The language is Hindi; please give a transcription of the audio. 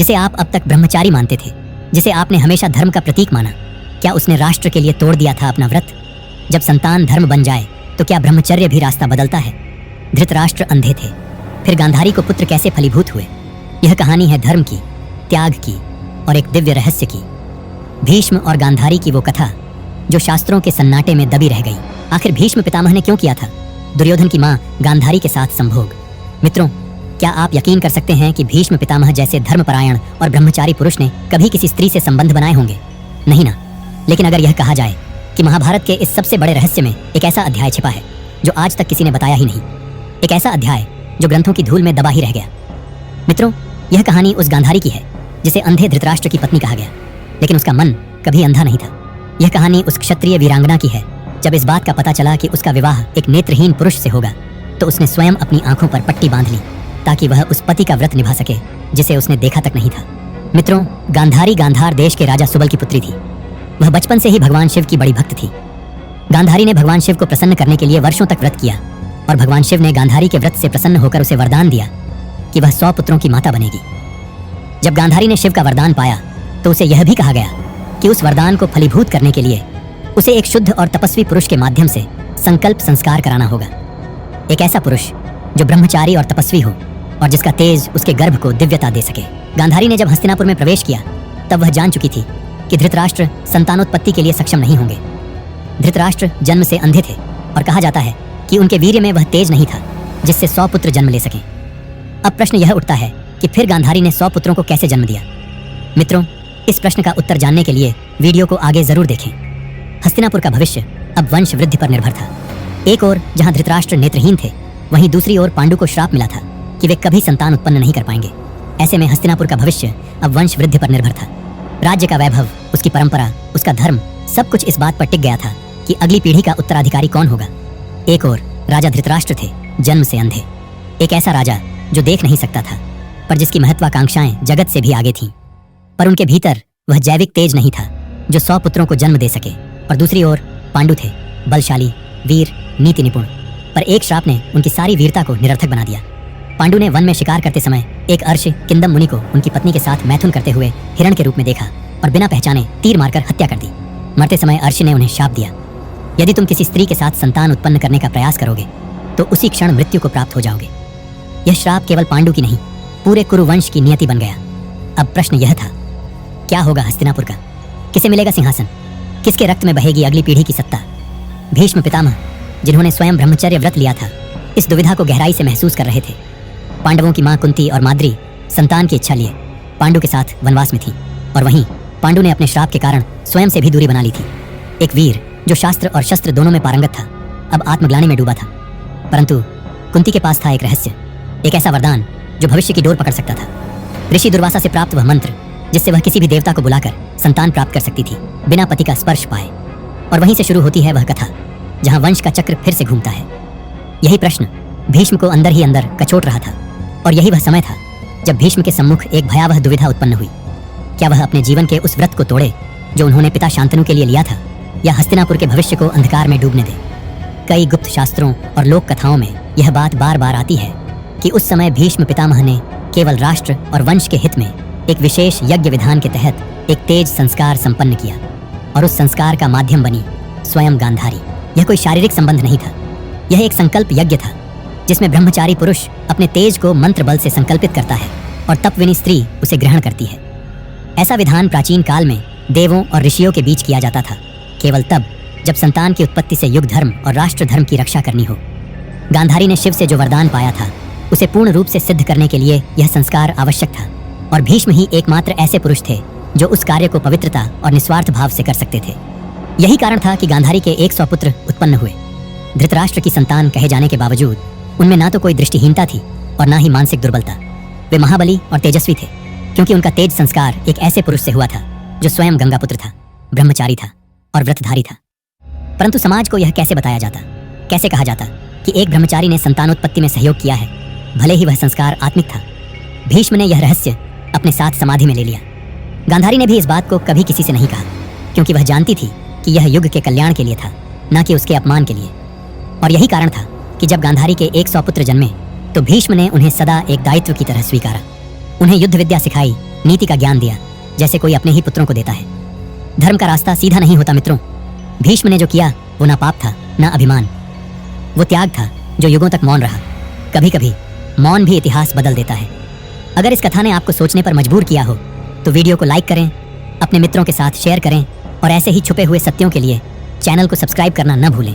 जिसे आप अब तक ब्रह्मचारी मानते थे, जिसे आपने हमेशा धर्म का प्रतीक माना, क्या उसने राष्ट्र के लिए तोड़ दिया था अपना व्रत? जब संतान धर्म बन जाए तो क्या ब्रह्मचर्य भी रास्ता बदलता है? धृतराष्ट्र अंधे थे, फिर गांधारी को पुत्र कैसे फलीभूत हुए? यह कहानी है धर्म की, त्याग की और एक दिव्य रहस्य की। भीष्म और गांधारी की वो कथा जो शास्त्रों के सन्नाटे में दबी रह गई। आखिर भीष्म पितामह ने क्यों किया था दुर्योधन की मां गांधारी के साथ संभोग? मित्रों, क्या आप यकीन कर सकते हैं कि भीष्म पितामह जैसे धर्मपरायण और ब्रह्मचारी पुरुष ने कभी किसी स्त्री से संबंध बनाए होंगे? नहीं ना। लेकिन अगर यह कहा जाए कि महाभारत के इस सबसे बड़े रहस्य में एक ऐसा अध्याय छिपा है जो आज तक किसी ने बताया ही नहीं, एक ऐसा अध्याय जो ग्रंथों की धूल में दबा ही रह गया। मित्रों, यह कहानी उस गांधारी की है जिसे अंधे धृतराष्ट्र की पत्नी कहा गया, लेकिन उसका मन कभी अंधा नहीं था। यह कहानी उस क्षत्रिय वीरांगना की है जब इस बात का पता चला कि उसका विवाह एक नेत्रहीन पुरुष से होगा तो उसने स्वयं अपनी आंखों पर पट्टी बांध ली ताकि वह उस पति का व्रत निभा सके जिसे उसने देखा तक नहीं था। मित्रों, गांधारी गांधार देश के राजा सुबल की पुत्री थी। वह बचपन से ही भगवान शिव की बड़ी भक्त थी। गांधारी ने भगवान शिव को प्रसन्न करने के लिए वर्षों तक व्रत किया और भगवान शिव ने गांधारी के व्रत से प्रसन्न होकर उसे वरदान दिया कि वह 100 पुत्रों की माता बनेगी। जब गांधारी ने शिव का वरदान पाया तो उसे यह भी कहा गया कि उस वरदान को फलीभूत करने के लिए उसे एक शुद्ध और तपस्वी पुरुष के माध्यम से संकल्प संस्कार कराना होगा। एक ऐसा पुरुष जो ब्रह्मचारी और तपस्वी हो और जिसका तेज उसके गर्भ को दिव्यता दे सके। गांधारी ने जब हस्तिनापुर में प्रवेश किया तब वह जान चुकी थी कि धृतराष्ट्र संतानोत्पत्ति के लिए सक्षम नहीं होंगे। धृतराष्ट्र जन्म से अंधे थे और कहा जाता है कि उनके वीर्य में वह तेज नहीं था जिससे 100 पुत्र जन्म ले सकें। अब प्रश्न यह उठता है कि फिर गांधारी ने 100 पुत्रों को कैसे जन्म दिया? मित्रों, इस प्रश्न का उत्तर जानने के लिए वीडियो को आगे जरूर देखें। हस्तिनापुर का भविष्य अब वंश वृद्धि पर निर्भर था। एक ओर जहां धृतराष्ट्र नेत्रहीन थे, वहीं दूसरी ओर पांडु को श्राप मिला था कि वे कभी संतान उत्पन्न नहीं कर पाएंगे। ऐसे में हस्तिनापुर का भविष्य अब वंश वृद्धि पर निर्भर था। राज्य का वैभव, उसकी परंपरा, उसका धर्म, सब कुछ इस बात पर टिक गया था कि अगली पीढ़ी का उत्तराधिकारी कौन होगा। एक ओर राजा धृतराष्ट्र थे, जन्म से अंधे। एक ऐसा राजा जो देख नहीं सकता था पर जिसकी महत्वाकांक्षाएं जगत से भी आगे थीं। पर उनके भीतर वह जैविक तेज नहीं था जो 100 पुत्रों को जन्म दे सके। और दूसरी ओर पांडु थे, बलशाली, वीर, नीति निपुण, पर एक श्राप ने उनकी सारी वीरता को निरर्थक बना दिया। पांडु ने वन में शिकार करते समय एक अर्ष किंदम मुनि को उनकी पत्नी के साथ मैथुन करते हुए हिरण के रूप में देखा और बिना पहचाने तीर मारकर हत्या कर दी। मरते समय अर्ष ने उन्हें शाप दिया, यदि तुम किसी स्त्री के साथ संतान उत्पन्न करने का प्रयास करोगे तो उसी क्षण मृत्यु को प्राप्त हो जाओगे। यह श्राप केवल पांडु की नहीं, पूरे कुरुवंश की नियति बन गया। अब प्रश्न यह था, क्या होगा हस्तिनापुर का? किसे मिलेगा सिंहासन? किसके रक्त में बहेगी अगली पीढ़ी की सत्ता? भीष्म पितामह, जिन्होंने स्वयं ब्रह्मचर्य व्रत लिया था, इस दुविधा को गहराई से महसूस कर रहे थे। पांडवों की मां कुंती और माद्री संतान की इच्छा लिए पांडु के साथ वनवास में थी और वहीं पांडु ने अपने श्राप के कारण स्वयं से भी दूरी बना ली थी। एक वीर जो शास्त्र और शस्त्र दोनों में पारंगत था, अब आत्मग्लानि में डूबा था। परंतु कुंती के पास था एक रहस्य, एक ऐसा वरदान जो भविष्य की डोर पकड़ सकता था। ऋषि दुर्वासा से प्राप्त वह मंत्र जिससे वह किसी भी देवता को बुलाकर संतान प्राप्त कर सकती थी बिना पति का स्पर्श पाए। और वहीं से शुरू होती है वह कथा जहां वंश का चक्र फिर से घूमता है। यही प्रश्न भीष्म को अंदर ही अंदर कचोट रहा था और यही वह समय था जब भीष्म के सम्मुख एक भयावह दुविधा उत्पन्न हुई। क्या वह अपने जीवन के उस व्रत को तोड़े जो उन्होंने पिता शांतनु के लिए लिया था, या हस्तिनापुर के भविष्य को अंधकार में डूबने दे? कई गुप्त शास्त्रों और लोक कथाओं में यह बात बार बार आती है कि उस समय भीष्म पितामह ने केवल राष्ट्र और वंश के हित में एक विशेष यज्ञ विधान के तहत एक तेज संस्कार संपन्न किया और उस संस्कार का माध्यम बनी स्वयं गांधारी। यह कोई शारीरिक संबंध नहीं था, यह एक संकल्प यज्ञ था जिसमें ब्रह्मचारी पुरुष अपने तेज को मंत्र बल से संकल्पित करता है और तपविनी स्त्री उसे ग्रहण करती है। ऐसा विधान प्राचीन काल में देवों और ऋषियों के बीच किया जाता था, केवल तब जब संतान की उत्पत्ति से युग धर्म और राष्ट्र धर्म की रक्षा करनी हो। गांधारी ने शिव से जो वरदान पाया था उसे पूर्ण रूप से सिद्ध करने के लिए यह संस्कार आवश्यक था और भीष्म ही एकमात्र ऐसे पुरुष थे जो उस कार्य को पवित्रता और निस्वार्थ भाव से कर सकते थे। यही कारण था कि गांधारी के 100 पुत्र उत्पन्न हुए। धृतराष्ट्र की संतान कहे जाने के बावजूद उनमें ना तो कोई दृष्टिहीनता थी और ना ही मानसिक दुर्बलता। वे महाबली और तेजस्वी थे क्योंकि उनका तेज संस्कार एक ऐसे पुरुष से हुआ था जो स्वयं गंगापुत्र था, ब्रह्मचारी था और व्रतधारी था। परंतु समाज को यह कैसे बताया जाता, कैसे कहा जाता कि एक ब्रह्मचारी ने संतानोत्पत्ति में सहयोग किया है, भले ही वह संस्कार आत्मिक था? भीष्म ने यह रहस्य अपने साथ समाधि में ले लिया। गांधारी ने भी इस बात को कभी किसी से नहीं कहा क्योंकि वह जानती थी कि यह युग के कल्याण के लिए था, न कि उसके अपमान के लिए। और यही कारण था कि जब गांधारी के 100 पुत्र जन्मे तो भीष्म ने उन्हें सदा एक दायित्व की तरह स्वीकारा, उन्हें युद्ध विद्या सिखाई नीति का ज्ञान दिया, जैसे कोई अपने ही पुत्रों को देता है। धर्म का रास्ता सीधा नहीं होता मित्रों। भीष्म ने जो किया वो ना पाप था ना अभिमान, वो त्याग था जो युगों तक मौन रहा। कभी कभी मौन भी इतिहास बदल देता है। अगर इस कथा ने आपको सोचने पर मजबूर किया हो तो वीडियो को लाइक करें, अपने मित्रों के साथ शेयर करें और ऐसे ही छुपे हुए सत्यों के लिए चैनल को सब्सक्राइब करना न भूलें।